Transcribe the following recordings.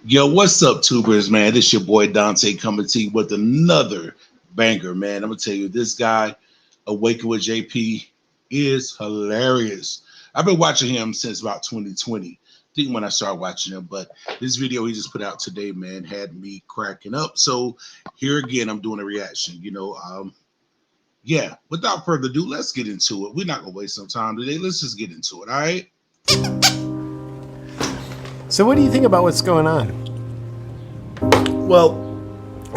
Yo, what's up, tubers, man? This your boy Dante coming to you with another banger, man. I'm gonna tell you, this guy, Awaken with JP, is hilarious. I've been watching him since about 2020. I think when I started watching him, but this video he just put out today, man, had me cracking up. So here again, I'm doing a reaction. Yeah. Without further ado, let's get into it. We're not gonna waste some time today. Let's just get into it. All right. So what do you think about what's going on? Well,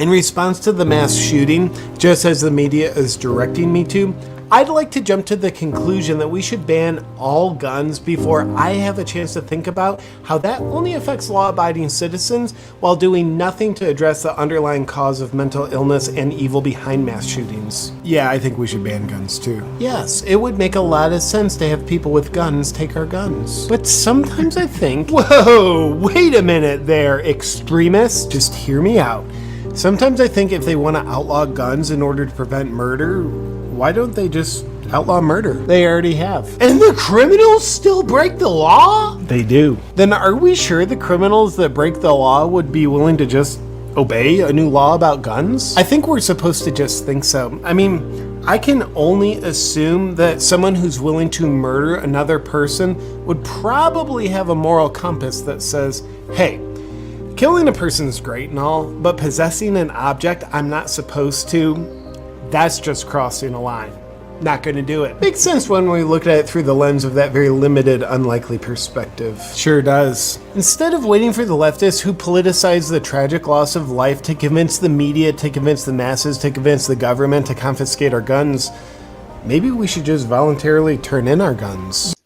in response to the mass shooting, just as the media is directing me to, I'd like to jump to the conclusion that we should ban all guns before I have a chance to think about how that only affects law-abiding citizens while doing nothing to address the underlying cause of mental illness and evil behind mass shootings. Yeah, I think we should ban guns too. Yes, it would make a lot of sense to have people with guns take our guns. But sometimes I think, whoa, wait a minute there, extremists, just hear me out. Sometimes I think if they want to outlaw guns in order to prevent murder, why don't they just outlaw murder? They already have. And the criminals still break the law? They do. Then are we sure the criminals that break the law would be willing to just obey a new law about guns? I think we're supposed to just think so. I mean, I can only assume that someone who's willing to murder another person would probably have a moral compass that says, hey, killing a person is great and all, but possessing an object I'm not supposed to, that's just crossing a line. Not gonna do it. Makes sense when we look at it through the lens of that very limited, unlikely perspective. Sure does. Instead of waiting for the leftists who politicize the tragic loss of life to convince the media, to convince the masses, to convince the government to confiscate our guns, maybe we should just voluntarily turn in our guns.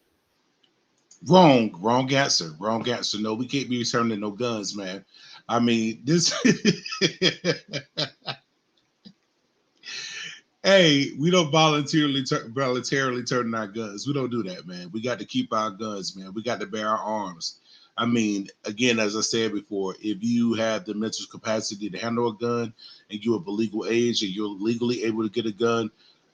Wrong answer. Wrong answer. No, we can't be returning no guns, man. I mean, this. Hey, we don't voluntarily turn in our guns. We don't do that, man. We got to keep our guns, man. We got to bear our arms. I mean, again, as I said before, if you have the mental capacity to handle a gun and you're of a legal age and you're legally able to get a gun,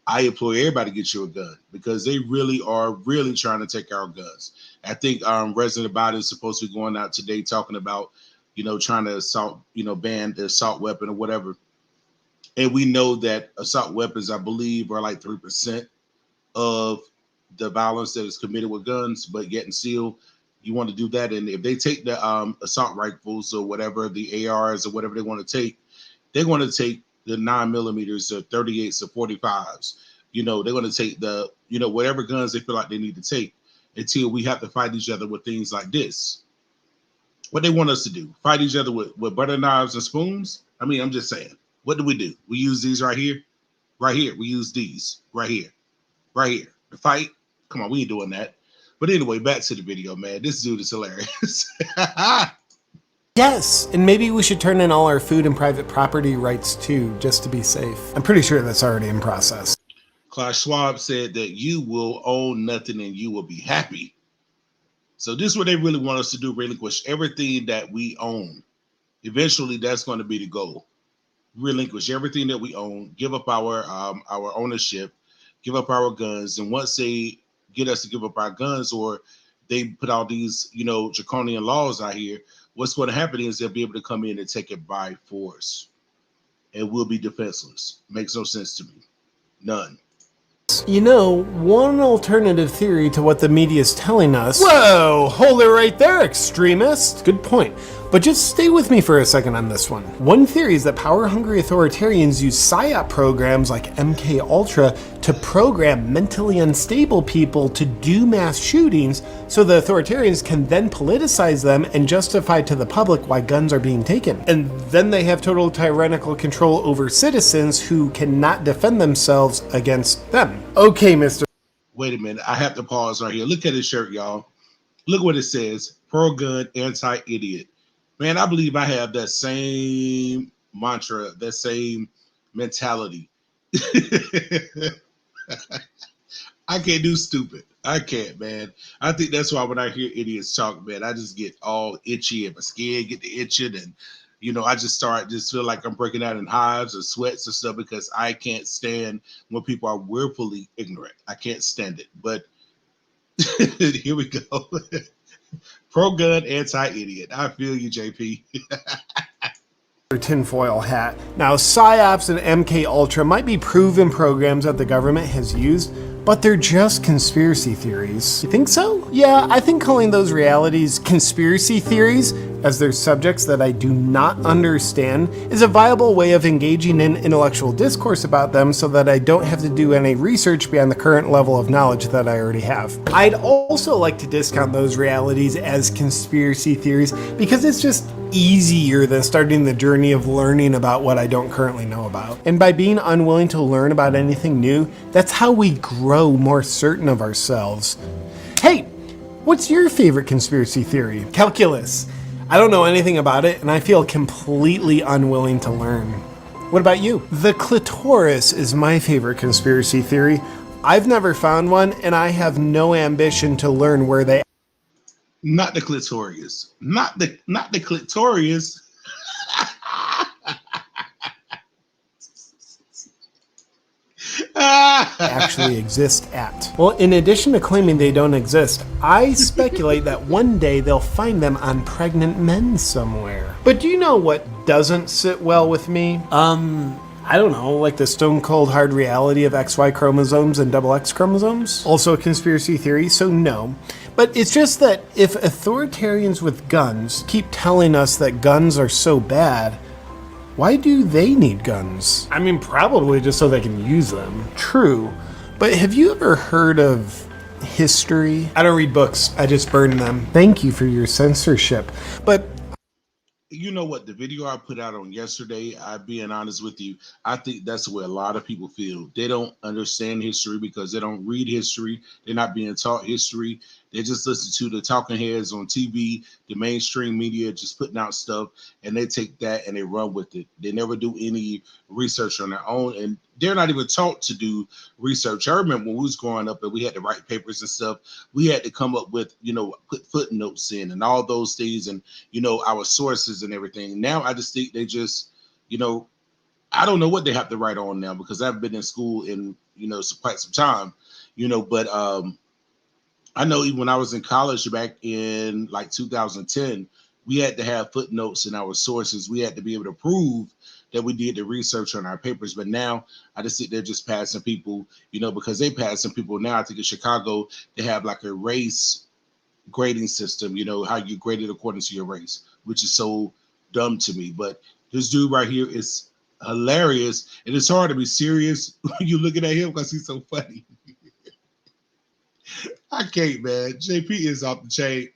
I implore everybody to get you a gun because they really are really trying to take our guns. I think President Biden is supposed to be going out today talking about, trying to assault, ban the assault weapon or whatever. And we know that assault weapons, I believe, are like 3% of the violence that is committed with guns, but yet and still, you want to do that. And if they take the assault rifles or whatever, the ARs or whatever they want to take, they're going to take the 9mm or 38s or 45s. They're going to take the, whatever guns they feel like they need to take until we have to fight each other with things like this. What they want us to do, fight each other with butter knives and spoons? I mean, I'm just saying. What do? We use these right here. Right here. We use these right here. Right here. The fight. Come on, we ain't doing that. But anyway, back to the video, man. This dude is hilarious. Yes, and maybe we should turn in all our food and private property rights too, just to be safe. I'm pretty sure that's already in process. Klaus Schwab said that you will own nothing and you will be happy. So this is what they really want us to do, relinquish everything that we own. Eventually, that's going to be the goal. Relinquish everything that we own, give up our ownership, give up our guns, and once they get us to give up our guns, or they put all these draconian laws out here, what's going to happen is they'll be able to come in and take it by force, and we'll be defenseless. Makes no sense to me, none. One alternative theory to what the media is telling us. Whoa, hold it right there, extremist. Good point. But just stay with me for a second on this one. One theory is that power-hungry authoritarians use Psyop programs like MKUltra to program mentally unstable people to do mass shootings so the authoritarians can then politicize them and justify to the public why guns are being taken. And then they have total tyrannical control over citizens who cannot defend themselves against them. Okay, Mr. Wait a minute. I have to pause right here. Look at his shirt, y'all. Look what it says. Pro-gun, anti-idiot. Man, I believe I have that same mantra, that same mentality. I can't do stupid. I can't, man. I think that's why when I hear idiots talk, man, I just get all itchy and my skin get to itching, and I just feel like I'm breaking out in hives or sweats or stuff because I can't stand when people are willfully ignorant. I can't stand it. But here we go. Pro-gun, anti-idiot. I feel you, JP. Tinfoil hat. Now, Psyops and MK Ultra might be proven programs that the government has used, but they're just conspiracy theories. You think so? Yeah, I think calling those realities conspiracy theories, as they're subjects that I do not understand, is a viable way of engaging in intellectual discourse about them so that I don't have to do any research beyond the current level of knowledge that I already have. I'd also like to discount those realities as conspiracy theories because it's just easier than starting the journey of learning about what I don't currently know about. And by being unwilling to learn about anything new, that's how we grow more certain of ourselves. Hey, what's your favorite conspiracy theory? Calculus. I don't know anything about it, and I feel completely unwilling to learn. What about you? The clitoris is my favorite conspiracy theory. I've never found one, and I have no ambition to learn where they Not the clitoris. Not the clitoris. actually exist at. Well, in addition to claiming they don't exist, I speculate that one day they'll find them on pregnant men somewhere. But do you know what doesn't sit well with me? I don't know, like the stone cold hard reality of XY chromosomes and XX chromosomes? Also a conspiracy theory, so no. But it's just that if authoritarians with guns keep telling us that guns are so bad, why do they need guns? I mean, probably just so they can use them. True. But have you ever heard of history? I don't read books, I just burn them. Thank you for your censorship. But you know what? The video I put out on yesterday, I'm being honest with you, I think that's the way a lot of people feel. They don't understand history because they don't read history. They're not being taught history. They just listen to the talking heads on TV, the mainstream media just putting out stuff, and they take that and they run with it. They never do any research on their own, and they're not even taught to do research. I remember when we was growing up and we had to write papers and stuff, we had to come up with, put footnotes in and all those things and, our sources and everything. Now I just think they just, I don't know what they have to write on now because I've been in school in, quite some time, but I know even when I was in college back in like 2010, we had to have footnotes in our sources. We had to be able to prove that we did the research on our papers. But now I just think they're just passing people, because they passing people now. I think in Chicago, they have like a race grading system, how you grade it according to your race, which is so dumb to me. But this dude right here is hilarious. And it's hard to be serious when you're looking at him because he's so funny. I can't, man. JP is off the chain.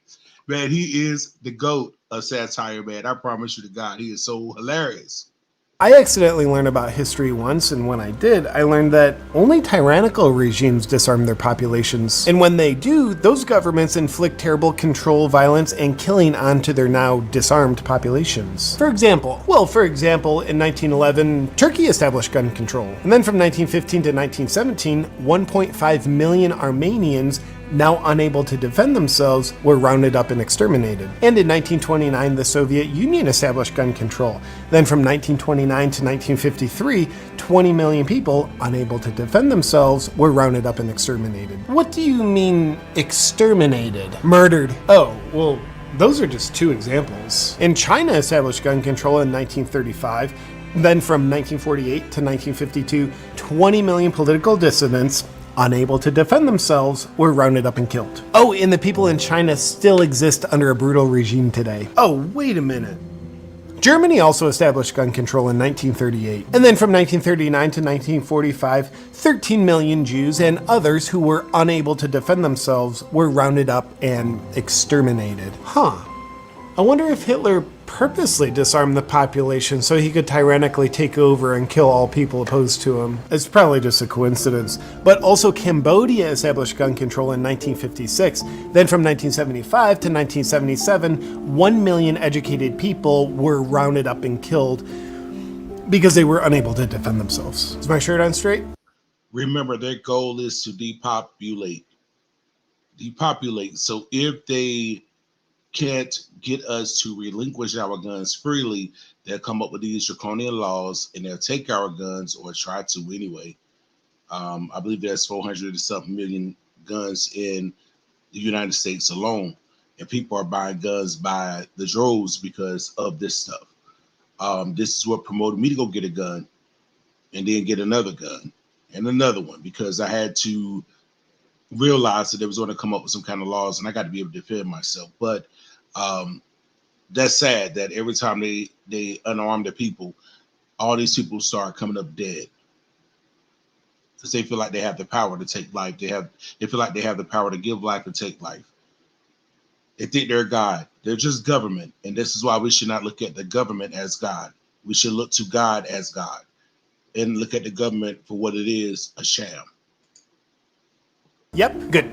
Man, he is the GOAT of satire, man. I promise you to God, he is so hilarious. I accidentally learned about history once, and when I did, I learned that only tyrannical regimes disarm their populations. And when they do, those governments inflict terrible control, violence, and killing onto their now disarmed populations. For example, in 1911, Turkey established gun control. And then from 1915 to 1917, 1.5 million Armenians, now unable to defend themselves, were rounded up and exterminated. And in 1929, the Soviet Union established gun control. Then from 1929 to 1953, 20 million people, unable to defend themselves, were rounded up and exterminated. What do you mean, exterminated? Murdered. Oh, well, those are just two examples. And China established gun control in 1935. Then from 1948 to 1952, 20 million political dissidents, unable to defend themselves, were rounded up and killed. Oh, and the people in China still exist under a brutal regime today. Oh, wait a minute. Germany also established gun control in 1938. And then from 1939 to 1945, 13 million Jews and others who were unable to defend themselves were rounded up and exterminated. Huh. I wonder if Hitler purposely disarmed the population so he could tyrannically take over and kill all people opposed to him. It's probably just a coincidence. But also Cambodia established gun control in 1956. Then from 1975 to 1977, 1 million educated people were rounded up and killed because they were unable to defend themselves. Is my shirt on straight? Remember, their goal is to depopulate. So if they can't get us to relinquish our guns freely, they'll come up with these draconian laws and they'll take our guns, or try to anyway. I believe there's 400 or something million guns in the United States alone. and people are buying guns by the droves because of this stuff. This is what promoted me to go get a gun and then get another gun and another one, because I had to realize that they was going to come up with some kind of laws, and I got to be able to defend myself. But that's sad that every time they unarm the people, all these people start coming up dead because they feel like they have the power to take life. They feel like they have the power to give life and take life. They think they're God. They're just government, and this is why we should not look at the government as God. We should look to God as God and look at the government for what it is, a sham. Yep, good.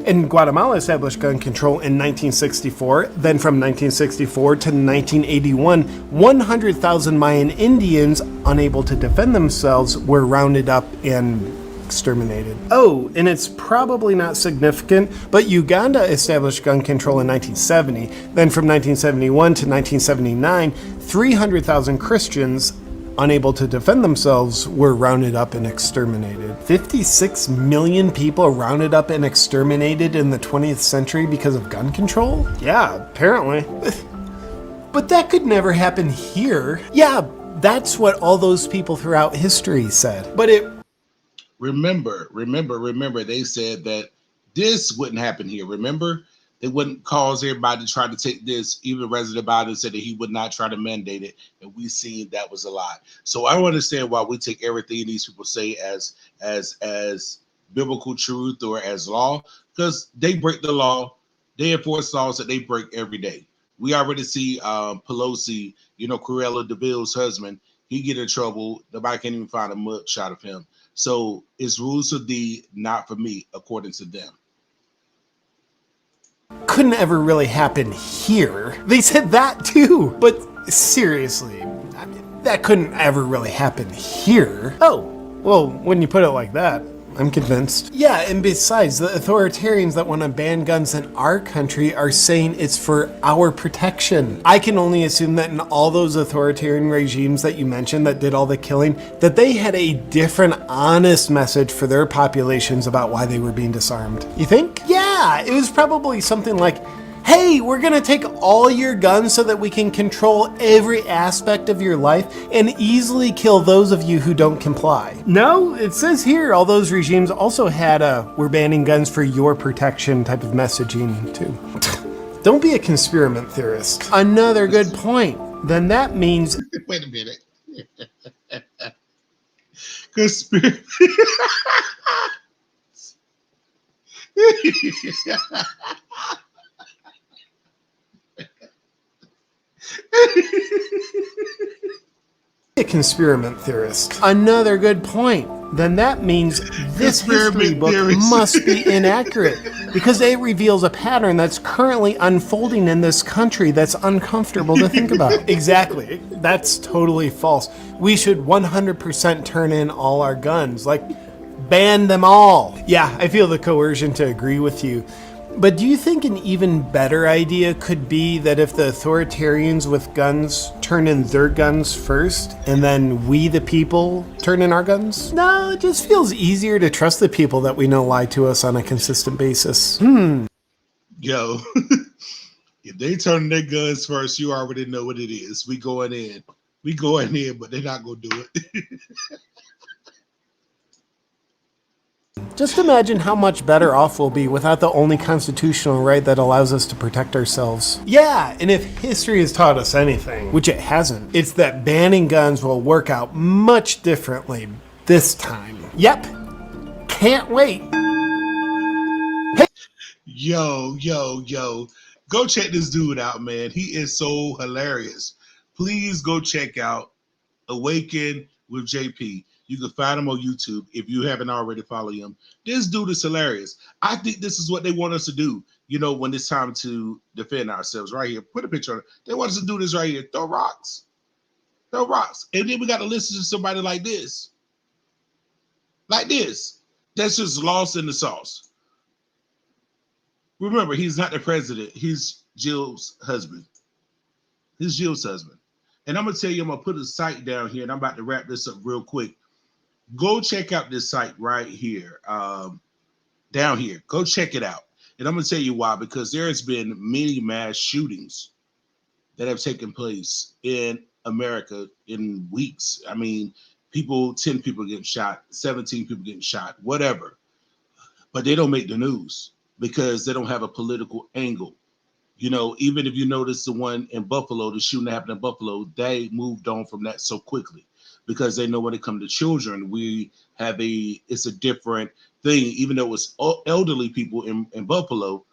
And Guatemala established gun control in 1964. Then from 1964 to 1981, 100,000 Mayan Indians unable to defend themselves were rounded up and exterminated. Oh, and it's probably not significant, but Uganda established gun control in 1970. Then from 1971 to 1979, 300,000 Christians unable to defend themselves were rounded up and exterminated. 56 million people rounded up and exterminated in the 20th century because of gun control? Yeah, apparently. But that could never happen here. Yeah, that's what all those people throughout history said. But it... Remember, they said that this wouldn't happen here. Remember? They wouldn't cause everybody to try to take this. Even President Biden said that he would not try to mandate it, and we seen that was a lie. So I don't understand why we take everything these people say as biblical truth or as law, because they break the law. They enforce laws that they break every day. We already see Pelosi, Cruella de Vil's husband. He get in trouble. Nobody can't even find a mug shot of him. So it's rules for thee, not for me, according to them. Couldn't ever really happen here. They said that too, but seriously, I mean, that couldn't ever really happen here. Oh, well, when you put it like that, I'm convinced. Yeah, and besides, the authoritarians that want to ban guns in our country are saying it's for our protection. I can only assume that in all those authoritarian regimes that you mentioned that did all the killing, that they had a different, honest message for their populations about why they were being disarmed. You think? Yeah, it was probably something like, hey, we're gonna take all your guns so that we can control every aspect of your life and easily kill those of you who don't comply. No, it says here all those regimes also had a we're banning guns for your protection type of messaging too. Don't be a conspiracy theorist. Another good point. Then that means... Wait a minute. Conspiracy. A conspiracy theorist. Another good point. Then that means this history book must be inaccurate because it reveals a pattern that's currently unfolding in this country that's uncomfortable to think about. Exactly. That's totally false. We should 100% turn in all our guns. Like, ban them all. Yeah, I feel the coercion to agree with you. But do you think an even better idea could be that if the authoritarians with guns turn in their guns first, and then we, the people, turn in our guns? No, it just feels easier to trust the people that we know lie to us on a consistent basis. Yo, if they turn their guns first, you already know what it is. We going in, but they're not going to do it. Just imagine how much better off we'll be without the only constitutional right that allows us to protect ourselves. Yeah, and if history has taught us anything, which it hasn't, it's that banning guns will work out much differently this time. Yep. Can't wait. Hey. Yo. Go check this dude out, man. He is so hilarious. Please go check out Awaken with JP. You can find him on YouTube if you haven't already followed him. This dude is hilarious. I think this is what they want us to do, when it's time to defend ourselves right here. Put a picture on it. They want us to do this right here. Throw rocks. And then we got to listen to somebody like this. That's just lost in the sauce. Remember, he's not the president. He's Jill's husband. And I'm going to tell you, I'm going to put a site down here, and I'm about to wrap this up real quick. Go check out this site right here, down here. Go check it out. And I'm going to tell you why, because there has been many mass shootings that have taken place in America in weeks. I mean, 10 people getting shot, 17 people getting shot, whatever. But they don't make the news because they don't have a political angle. You know, even if you notice the one in Buffalo, the shooting that happened in Buffalo, they moved on from that so quickly because they know when it comes to children, it's a different thing. Even though it was elderly people in Buffalo,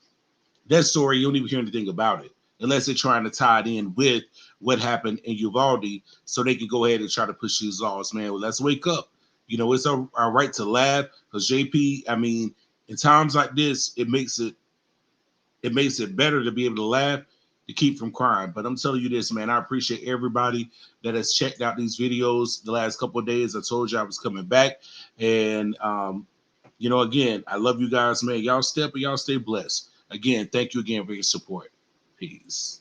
that story, you don't even hear anything about it unless they're trying to tie it in with what happened in Uvalde so they can go ahead and try to push these laws. Man, well, let's wake up. You know, it's our right to laugh because JP, I mean, in times like this, it makes it better to be able to laugh to keep from crying. But I'm telling you this, man, I appreciate everybody that has checked out these videos the last couple of days. I told you I was coming back. And, again, I love you guys, man. Y'all step and y'all stay blessed. Again, thank you again for your support. Peace.